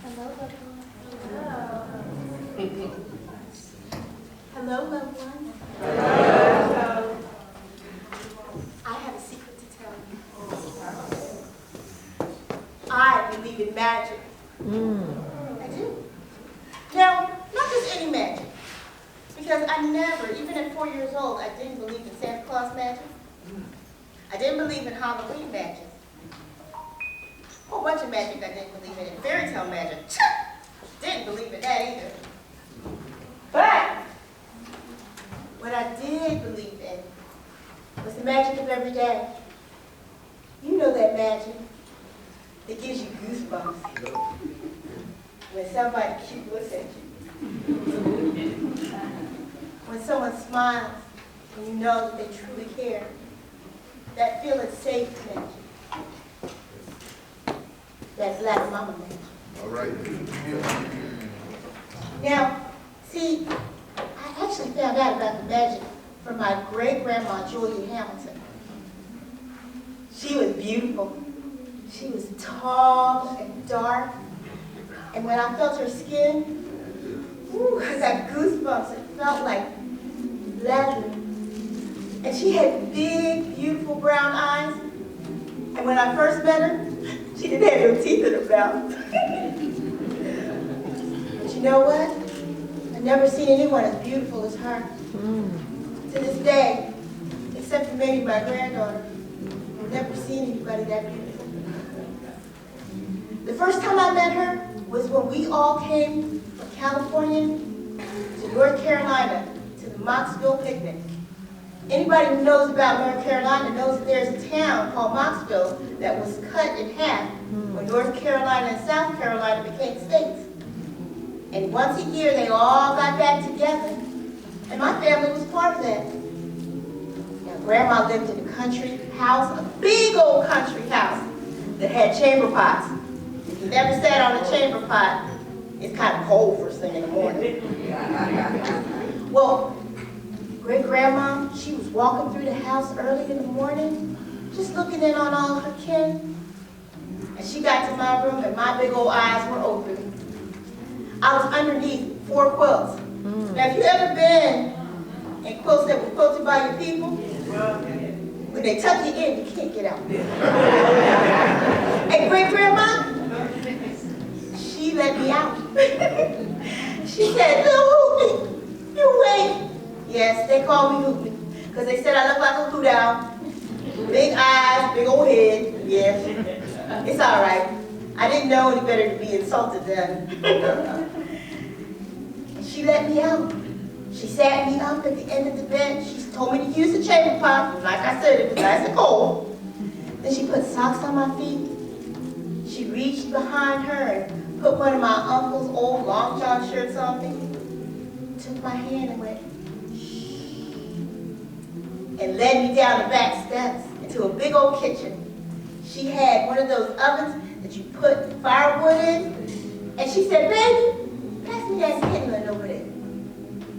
Hello, loved one. Hello. Hello, loved one. Hello. I have a secret to tell you. I believe in magic. I do. Now, not just any magic. Because I never, even at 4 years old, I didn't believe in Santa Claus magic. I didn't believe in Halloween magic. A whole bunch of magic I didn't believe in. And fairy tale magic. Didn't believe in that either. But what I did believe in was the magic of every day. You know that magic that gives you goosebumps when somebody cute looks at you. When someone smiles and you know that they truly care. That feeling safe magic. That black mama magic. All right. Now, see, I actually found out about the magic from my great-grandma, Julia Hamilton. She was beautiful. She was tall and dark. And when I felt her skin, ooh, I got goosebumps. It felt like leather. And she had big, beautiful brown eyes. And when I first met her, she didn't have no teeth in her mouth. But you know what? I've never seen anyone as beautiful as her. To this day, except for maybe my granddaughter, I've never seen anybody that beautiful. The first time I met her was when we all came from California to North Carolina to the Mocksville picnic. Anybody who knows about North Carolina knows that there's a town called Mocksville that was cut in half when North Carolina and South Carolina became states. And once a year they all got back together. And my family was part of that. Now, Grandma lived in a country house, a big old country house that had chamber pots. If you never sat on a chamber pot, it's kind of cold first thing in the morning. Well, great-grandma, she was walking through the house early in the morning, just looking in on all her kin. And she got to my room and my big old eyes were open. I was underneath 4 quilts. Now, if you've ever been in quilts that were quilted by your people, when they tuck you in, you can't get out. And great-grandma, she let me out. She said, "Little Hoopy, you wait." Yes, they call me Hoopy, because they said I look like a hoot owl. Big eyes, big old head, yes. It's all right. I didn't know any better to be insulted then. She let me out. She sat me up at the end of the bed. She told me to use the chamber pot. Like I said, it was nice and cold. Then she put socks on my feet. She reached behind her and put one of my uncle's old long john shirts on me. Took my hand and went, shh, and led me down the back steps into a big old kitchen. She had one of those ovens that you put firewood in. And she said, "Baby, pass me that kindling over there."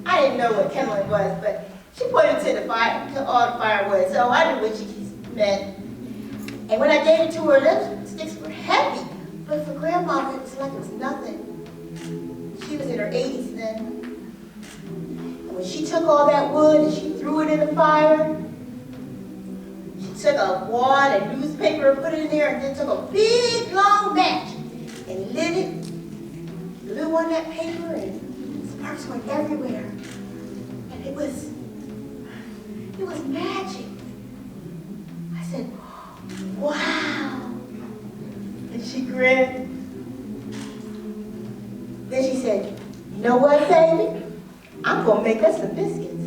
I didn't know what kindling was, but she pointed to the fire, to all the firewood, so I knew what she meant. And when I gave it to her, those sticks were heavy, but for Grandma, it was like it was nothing. She was in her 80s then. And when she took all that wood and she threw it in the fire, she took a wad and newspaper and put it in there, and then took a big long match and lit it, blew on that paper, and sparks went everywhere. And it was magic. I said, "Wow." And she grinned. Then she said, "You know what, baby? I'm gonna make us some biscuits.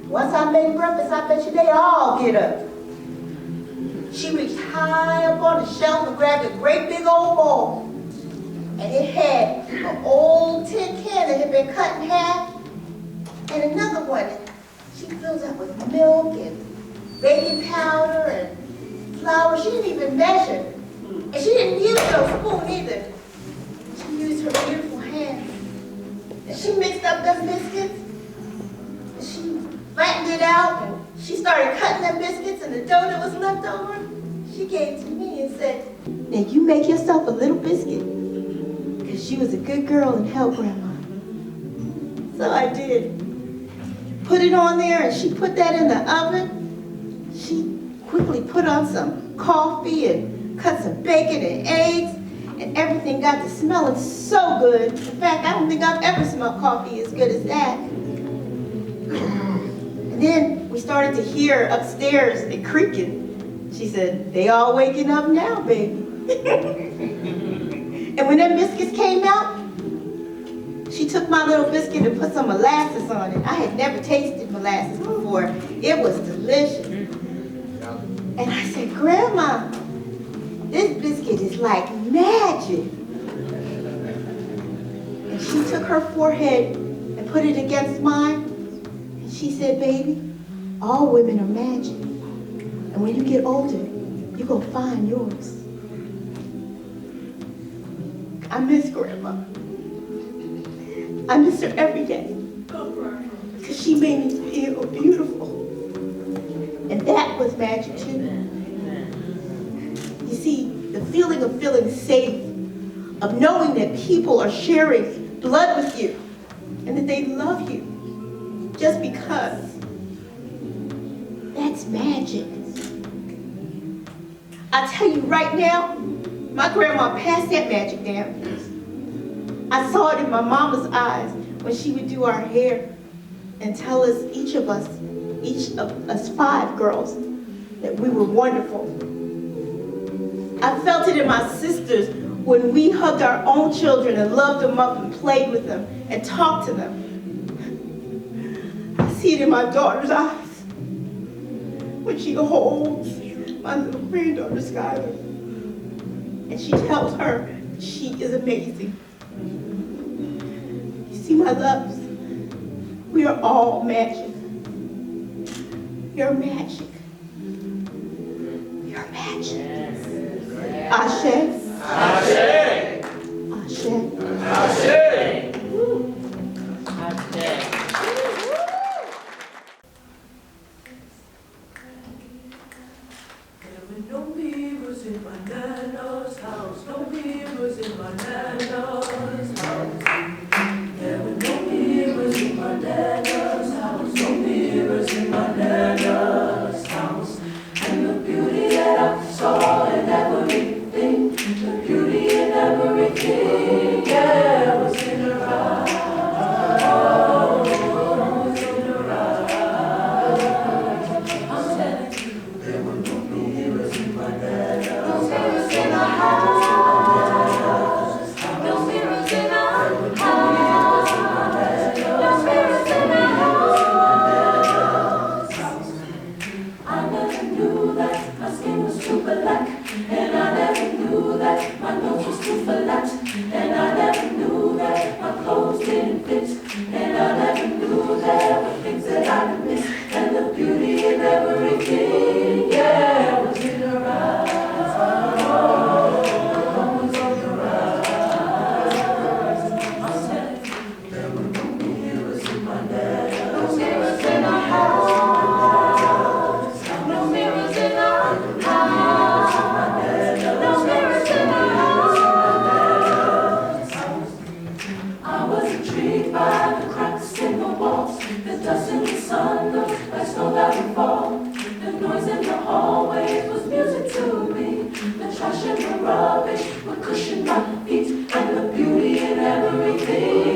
Once I make breakfast, I bet you they all get up." She reached high up on the shelf and grabbed a great big old bowl. And it had an old tin can that had been cut in half, and another one that she filled up with milk and baking powder and flour. She didn't even measure. And she didn't use no spoon either. She used her beautiful hands. And she mixed up them biscuits, and she flattened it out, and she started cutting them biscuits, and the dough that was left over, she gave to me and said, "Now you make yourself a little biscuit, because she was a good girl and helped Grandma. So I did. Put it on there, and she put that in the oven. She quickly put on some coffee and cut some bacon and eggs, and everything got to smelling so good. In fact, I don't think I've ever smelled coffee as good as that. And then we started to hear upstairs the creaking. She said, "They all waking up now, baby." And when them biscuits came out, she took my little biscuit and put some molasses on it. I had never tasted molasses before. It was delicious. And I said, "Grandma, this biscuit is like magic." And she took her forehead and put it against mine. And she said, "Baby, all women are magic. And when you get older, you're going to find yours." I miss Grandma. I miss her every day. Because she made me feel beautiful. And that was magic too. You see, the feeling of feeling safe, of knowing that people are sharing blood with you, and that they love you just because, that's magic. I tell you right now, my grandma passed that magic down. I saw it in my mama's eyes when she would do our hair and tell us, each of us 5 girls, that we were wonderful. I felt it in my sisters when we hugged our own children and loved them up and played with them and talked to them. I see it in my daughter's eyes when she holds my little granddaughter, Skylar, and she tells her she is amazing. You see, my loves, we are all magic. You're magic. You're magic. Ashe. Ashe. Ashe. Ashe. There were no mirrors in my nana's house. No mirrors in my nana's house. There were no mirrors in my nana's house. No mirrors in my nana's house. And the beauty that I saw in everything, the beauty in everything, yeah, was in her eyes. Oh, was in her eyes. I'm telling you, there were no mirrors in my nana's house. No mirrors in our house. No mirrors in our house. No mirrors in our house. I never knew that my skin was too black, and I never knew that my nose was too flat, and I never knew that my clothes didn't fit, and I never knew there were things that I could miss, and the beauty in everything, yeah, was in her eyes. Oh, was in her eyes. I'm telling you, there were no mirrors in my nana's. No mirrors in our house. No mirrors in our house. No mirrors in our house. I was intrigued by the cracks in the walls, the dust in the sun, the snow that would fall. The noise in the hallways was music to me. The trash and the rubbish would cushion my feet, and the beauty in everything.